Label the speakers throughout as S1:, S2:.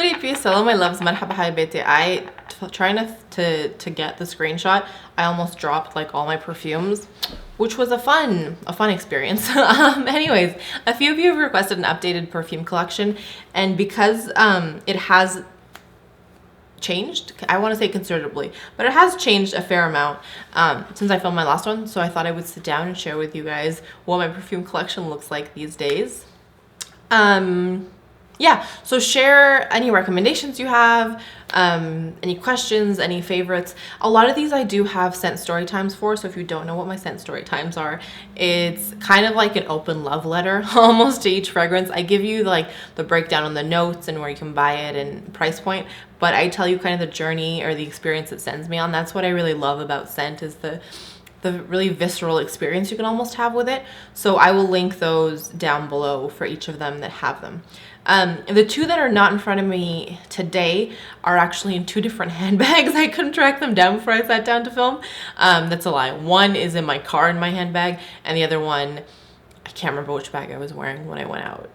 S1: Calgary AP, hello my loves, Marhaba habibetey. Trying to get the screenshot, I almost dropped like all my perfumes, which was a fun experience. Anyways, a few of you have requested an updated perfume collection, and because it has changed, I want to say considerably, but it has changed a fair amount since I filmed my last one, so I thought I would sit down and share with you guys what my perfume collection looks like these days. Yeah, so share any recommendations you have, any questions, any favorites. A lot of these I do have scent story times for, so if you don't know what my scent story times are, it's kind of like an open love letter almost to each fragrance. I give you like the breakdown on the notes and where you can buy it and price point, but I tell you kind of the journey or the experience it sends me on. That's what I really love about scent, is the really visceral experience you can almost have with it. So I will link those down below for each of them that have them. The two that are not in front of me today are actually in two different handbags. I couldn't track them down before I sat down to film. That's a lie. One is in my car in my handbag, and the other one, I can't remember which bag I was wearing when I went out.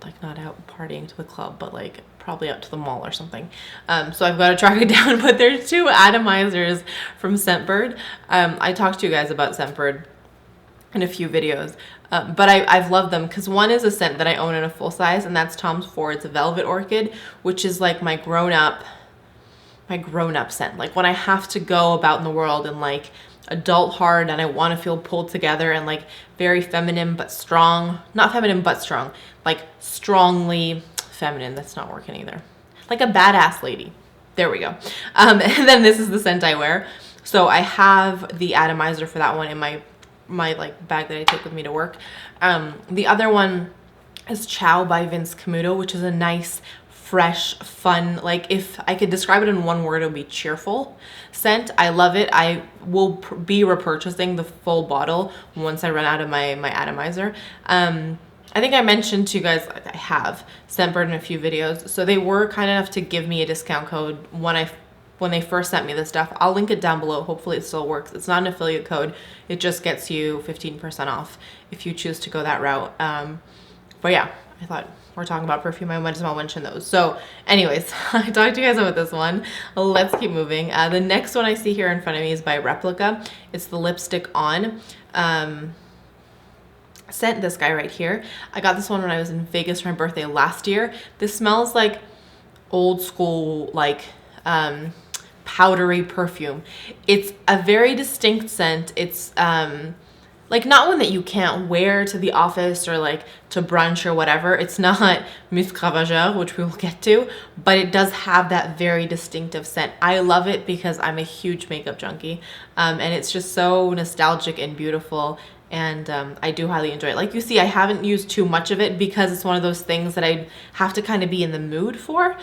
S1: Like not out partying to the club, but like probably out to the mall or something. So I've got to track it down, but there's two atomizers from Scentbird. I talked to you guys about Scentbird in a few videos, but I've loved them because one is a scent that I own in a full size, and that's Tom Ford's Velvet Orchid, which is like my grown-up scent. Like when I have to go about in the world and like adult hard and I want to feel pulled together and like very feminine but strong. Not feminine but strong, like strongly feminine. That's not working either. Like a badass lady. There we go. And then this is the scent I wear. So I have the atomizer for that one in my like bag that I take with me to work. The other one is Ciao by Vince Camuto, which is a nice, fresh, fun, like if I could describe it in one word, it would be cheerful scent. I love it. I will be repurchasing the full bottle once I run out of my atomizer. I think I mentioned to you guys, I have Scentbird in a few videos, so they were kind enough to give me a discount code when they first sent me this stuff. I'll link it down below. Hopefully it still works. It's not an affiliate code. It just gets you 15% off if you choose to go that route. But yeah, I thought we're talking about perfume, I might as well mention those. So anyways, I talked to you guys about this one. Let's keep moving. The next one I see here in front of me is by Replica. It's the Lipstick On. Scent, this guy right here. I got this one when I was in Vegas for my birthday last year. This smells like old school, like powdery perfume. It's a very distinct scent. It's like not one that you can't wear to the office or like to brunch or whatever. It's not Musc Ravageur, which we will get to, but it does have that very distinctive scent. I love it because I'm a huge makeup junkie, and it's just so nostalgic and beautiful. And I do highly enjoy it. Like you see, I haven't used too much of it because it's one of those things that I have to kind of be in the mood for.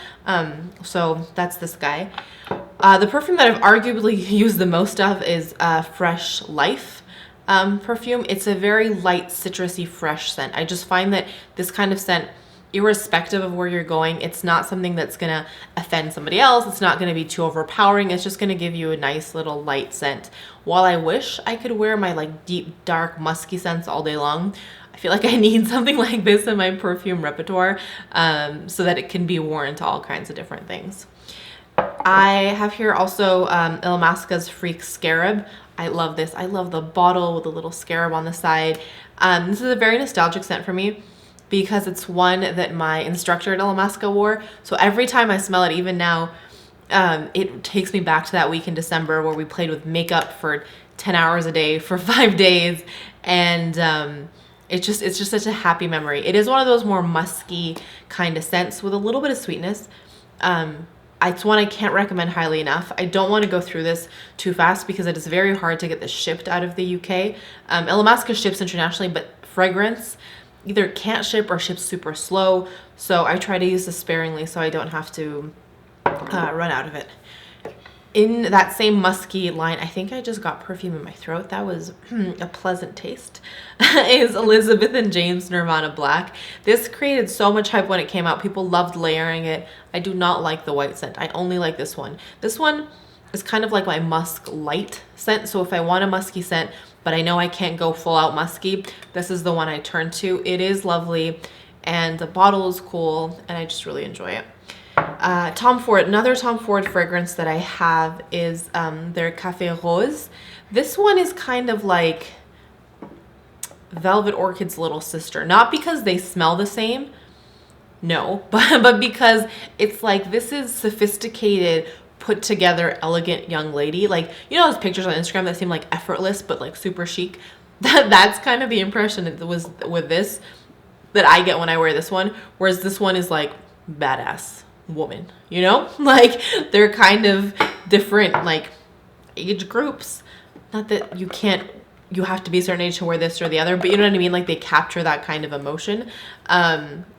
S1: So that's this guy. The perfume that I've arguably used the most of is Fresh Life perfume. It's a very light, citrusy, fresh scent. I just find that this kind of scent, irrespective of where you're going, it's not something that's gonna offend somebody else. It's not gonna be too overpowering. It's just gonna give you a nice little light scent. While I wish I could wear my like deep, dark, musky scents all day long, I feel like I need something like this in my perfume repertoire, so that it can be worn to all kinds of different things. I have here also Illamasqua's Freak Scarab. I love this. I love the bottle with the little scarab on the side. This is a very nostalgic scent for me because it's one that my instructor at Illamasqua wore. So every time I smell it, even now, it takes me back to that week in December where we played with makeup for 10 hours a day for 5 days. And it's just such a happy memory. It is one of those more musky kind of scents with a little bit of sweetness. It's one I can't recommend highly enough. I don't want to go through this too fast because it is very hard to get this shipped out of the UK. Illamasqua ships internationally, but fragrance either can't ship or ships super slow. So I try to use this sparingly so I don't have to run out of it. In that same musky line, I think I just got perfume in my throat. That was a pleasant taste. Is Elizabeth and James Nirvana Black. This created so much hype when it came out. People loved layering it. I do not like the white scent. I only like this one. This one is kind of like my musk light scent. So if I want a musky scent, but I know I can't go full out musky, this is the one I turn to. It is lovely and the bottle is cool and I just really enjoy it. Tom Ford, another Tom Ford fragrance that I have is their Café Rose. This one is kind of like Velvet Orchid's little sister. Not because they smell the same, no, but because it's like, this is sophisticated, put together, elegant young lady. Like, you know those pictures on Instagram that seem like effortless, but like super chic? That's kind of the impression it was with this that I get when I wear this one. Whereas this one is like badass woman, you know? Like, they're kind of different, like, age groups. Not that you have to be a certain age to wear this or the other, but you know what I mean? Like, they capture that kind of emotion.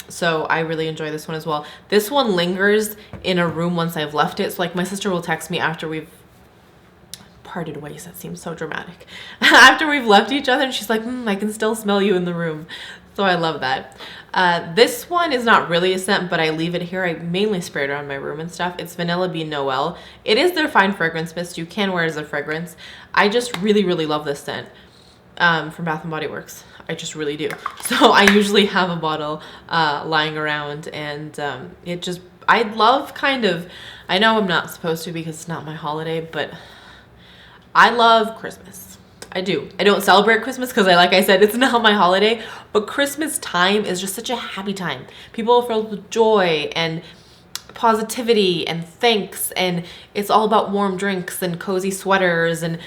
S1: So I really enjoy this one as well. This one lingers in a room once I've left it. So like, my sister will text me after we've parted ways. That seems so dramatic. After we've left each other, and she's like, I can still smell you in the room. So I love that. This one is not really a scent, but I leave it here. I mainly spray it around my room and stuff. It's Vanilla Bean Noel. It is their fine fragrance mist. You can wear it as a fragrance. I just really, really love this scent from Bath & Body Works. I just really do. So I usually have a bottle lying around, and I love kind of, I know I'm not supposed to because it's not my holiday, but I love Christmas. I do. I don't celebrate Christmas because, like I said, it's not my holiday, but Christmas time is just such a happy time. People are filled with joy and positivity and thanks, and it's all about warm drinks and cozy sweaters and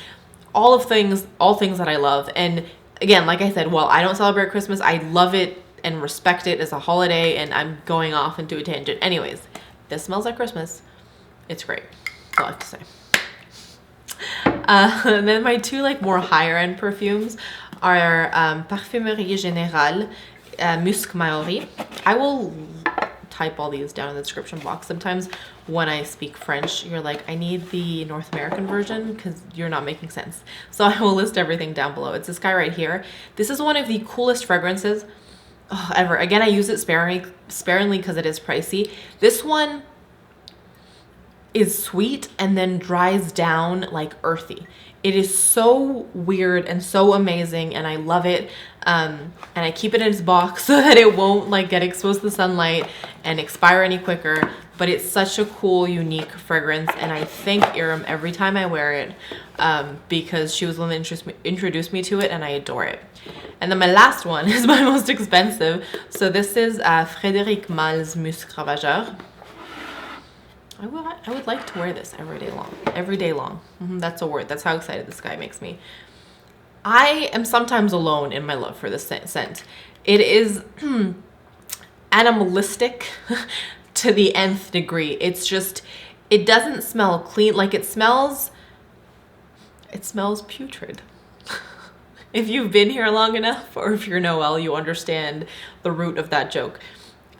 S1: all things that I love. And again, like I said, while I don't celebrate Christmas, I love it and respect it as a holiday, and I'm going off into a tangent. Anyways, this smells like Christmas. It's great. That's all I have to say. And then my two like more higher end perfumes are Parfumerie Générale Musc Maori. I will type all these down in the description box. Sometimes when I speak French, you're like, I need the North American version because you're not making sense. So I will list everything down below. It's this guy right here. This is one of the coolest fragrances ever. Again, I use it sparingly because it is pricey. This one is sweet and then dries down like earthy. It is so weird and so amazing, and I love it. And I keep it in its box so that it won't like get exposed to the sunlight and expire any quicker. But it's such a cool, unique fragrance, and I thank Iram every time I wear it because she was the one that introduced me to it, and I adore it. And then my last one is my most expensive. So this is Frédéric Malle's Musc Ravageur. I would like to wear this every day long. Every day long. That's a word. That's how excited this guy makes me. I am sometimes alone in my love for this scent. It is animalistic to the nth degree. It's just, it doesn't smell clean. Like it smells putrid. If you've been here long enough, or if you're Noel, you understand the root of that joke.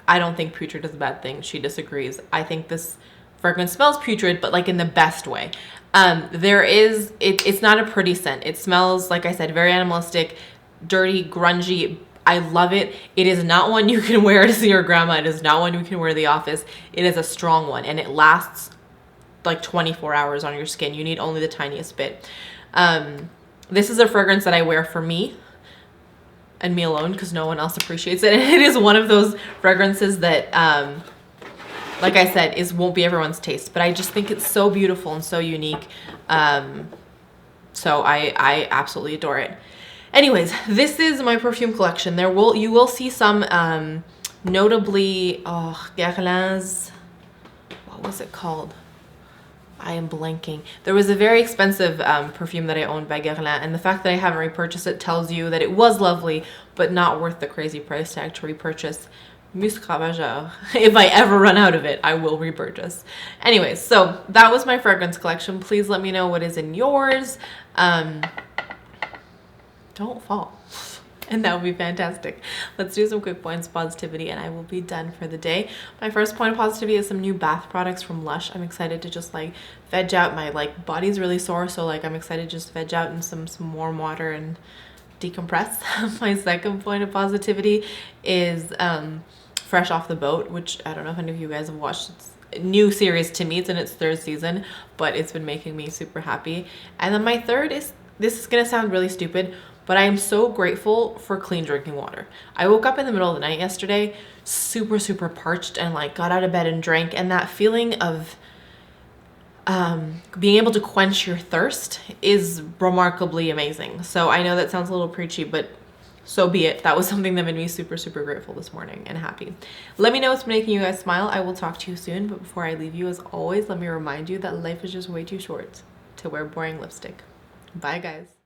S1: I don't think putrid is a bad thing. She disagrees. I think this fragrance smells putrid, but like in the best way. It's not a pretty scent. It smells, like I said, very animalistic, dirty, grungy. I love it. It is not one you can wear to see your grandma. It is not one you can wear to the office. It is a strong one, and it lasts like 24 hours on your skin. You need only the tiniest bit. This is a fragrance that I wear for me and me alone because no one else appreciates it. And it is one of those fragrances that, like I said, won't be everyone's taste, but I just think it's so beautiful and so unique. So I absolutely adore it. Anyways, this is my perfume collection. You will see some, notably, Guerlain's, what was it called? I am blanking. There was a very expensive perfume that I owned by Guerlain, and the fact that I haven't repurchased it tells you that it was lovely, but not worth the crazy price tag to repurchase. Musc Ravageur. If I ever run out of it, I will repurchase. Anyways, so that was my fragrance collection. Please let me know what is in yours. Don't fall. And that would be fantastic. Let's do some quick points of positivity and I will be done for the day. My first point of positivity is some new bath products from Lush. I'm excited to just like veg out. My like body's really sore, so like I'm excited to just veg out in some warm water and decompress. My second point of positivity is Fresh Off the Boat, which I don't know if any of you guys have watched. It's a new series to me. It's in its third season, but it's been making me super happy. And then my third is, this is gonna sound really stupid, but I am so grateful for clean drinking water. I woke up in the middle of the night yesterday, super, super parched, and like got out of bed and drank, and that feeling of being able to quench your thirst is remarkably amazing. So I know that sounds a little preachy, but so be it. That was something that made me super, super grateful this morning and happy. Let me know what's making you guys smile. I will talk to you soon, but before I leave you, as always, let me remind you that life is just way too short to wear boring lipstick. Bye, guys.